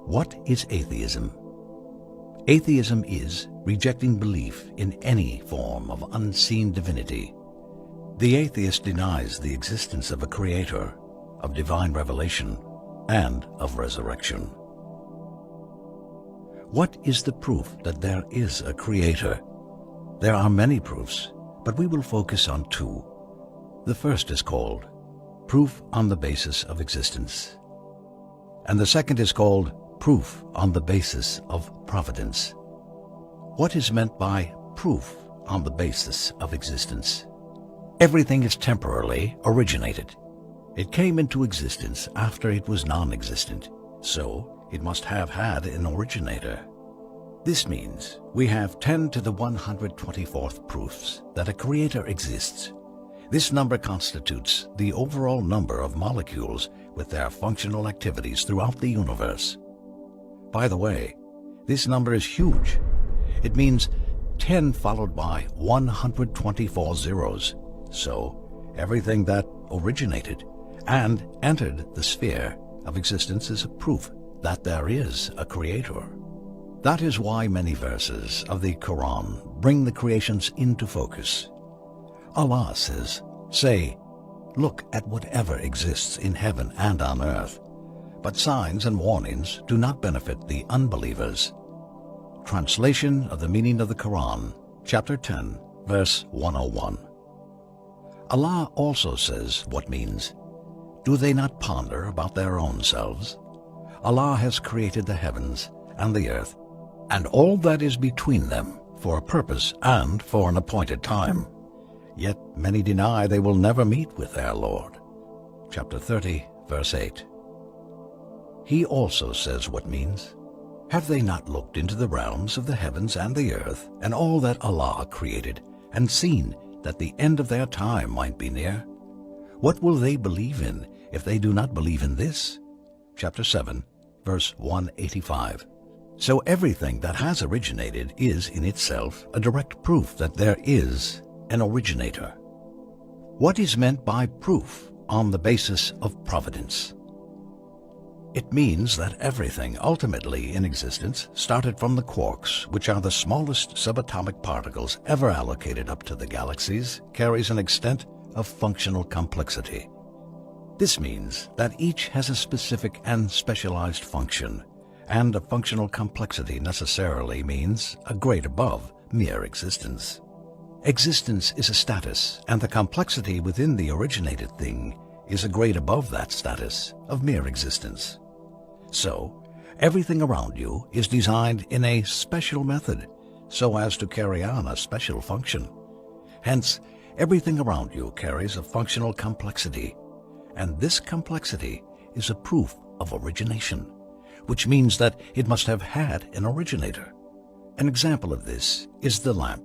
What is atheism? Atheism is rejecting belief in any form of unseen divinity. The atheist denies the existence of a creator, of divine revelation, and of resurrection. What is the proof that there is a creator? There are many proofs, but we will focus on two. The first is called proof on the basis of existence, and the second is called proof on the basis of providence. What is meant by proof on the basis of existence? Everything is temporarily originated. It came into existence after it was non-existent, so it must have had an originator. This means we have 10 to the 124th proofs that a creator exists. This number constitutes the overall number of molecules with their functional activities throughout the universe. By the way, this number is huge. It means 10 followed by 124 zeros. So everything that originated and entered the sphere of existence is a proof that there is a creator. That is why many verses of the Quran bring the creations into focus. Allah says, "Say, look at whatever exists in heaven and on earth, but signs and warnings do not benefit the unbelievers." Translation of the meaning of the Quran, chapter 10, verse 101. Allah also says what means, "Do they not ponder about their own selves? Allah has created the heavens and the earth, and all that is between them, for a purpose and for an appointed time. Yet many deny they will never meet with their Lord." Chapter 30, verse 8. He also says what means, "Have they not looked into the realms of the heavens and the earth, and all that Allah created, and seen that the end of their time might be near? What will they believe in if they do not believe in this?" Chapter 7, verse 185. So everything that has originated is in itself a direct proof that there is an originator. What is meant by proof on the basis of providence? It means that everything ultimately in existence started from the quarks, which are the smallest subatomic particles ever allocated up to the galaxies, carries an extent of functional complexity. This means that each has a specific and specialized function, and a functional complexity necessarily means a grade above mere existence. Existence is a status, and the complexity within the originated thing is a grade above that status of mere existence. So, everything around you is designed in a special method, so as to carry on a special function. Hence, everything around you carries a functional complexity, and this complexity is a proof of origination, which means that it must have had an originator. An example of this is the lamp.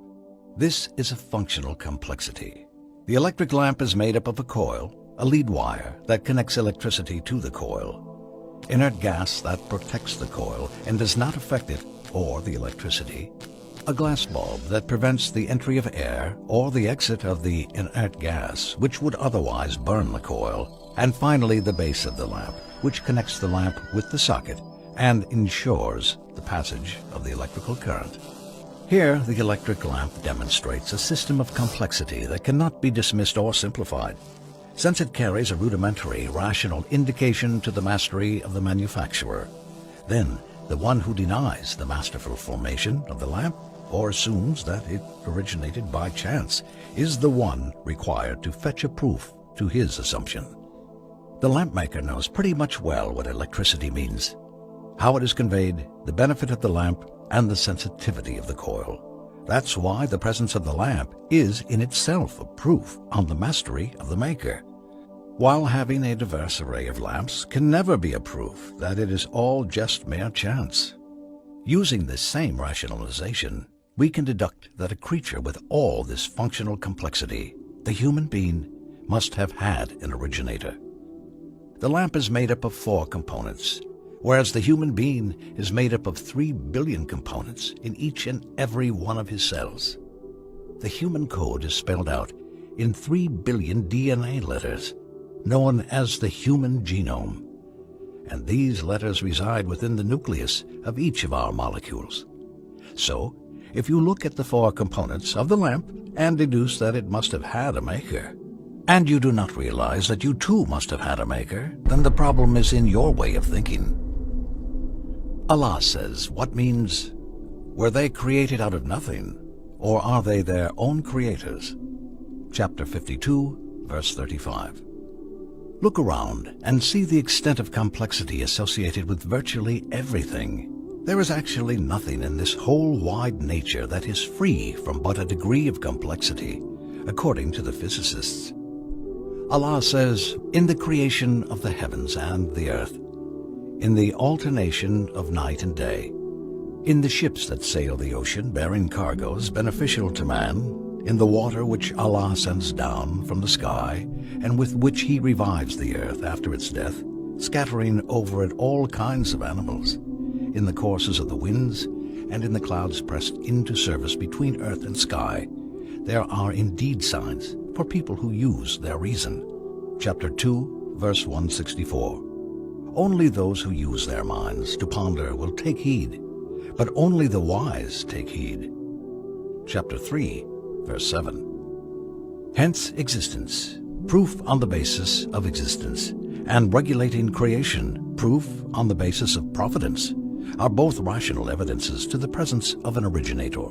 This is a functional complexity. The electric lamp is made up of a coil, a lead wire that connects electricity to the coil, inert gas that protects the coil and does not affect it or the electricity, a glass bulb that prevents the entry of air or the exit of the inert gas, which would otherwise burn the coil, and finally the base of the lamp, which connects the lamp with the socket and ensures the passage of the electrical current. Here, the electric lamp demonstrates a system of complexity that cannot be dismissed or simplified, since it carries a rudimentary, rational indication to the mastery of the manufacturer. Then, the one who denies the masterful formation of the lamp, or assumes that it originated by chance, is the one required to fetch a proof to his assumption. The lamp maker knows pretty much well what electricity means, how it is conveyed, the benefit of the lamp, and the sensitivity of the coil. That's why the presence of the lamp is in itself a proof on the mastery of the maker, while having a diverse array of lamps can never be a proof that it is all just mere chance. Using this same rationalization, we can deduct that a creature with all this functional complexity, the human being, must have had an originator. The lamp is made up of 4 components, whereas the human being is made up of 3 billion components in each and every one of his cells. The human code is spelled out in 3 billion DNA letters, known as the human genome. and these letters reside within the nucleus of each of our molecules. So, if you look at the four components of the lamp and deduce that it must have had a maker, and you do not realize that you too must have had a maker, then the problem is in your way of thinking. Allah says, what means, were they created out of nothing, or are they their own creators? Chapter 52, verse 35. Look around and see the extent of complexity associated with virtually everything. There is actually nothing in this whole wide nature that is free from but a degree of complexity, according to the physicists. Allah says, in the creation of the heavens and the earth, in the alternation of night and day, in the ships that sail the ocean bearing cargoes beneficial to man, in the water which Allah sends down from the sky, and with which He revives the earth after its death, scattering over it all kinds of animals, in the courses of the winds, and in the clouds pressed into service between earth and sky, there are indeed signs for people who use their reason. Chapter 2, verse 164. Only those who use their minds to ponder will take heed, but only the wise take heed. Chapter 3, verse 7. Hence existence, proof on the basis of existence, and regulating creation, proof on the basis of providence, are both rational evidences to the presence of an originator.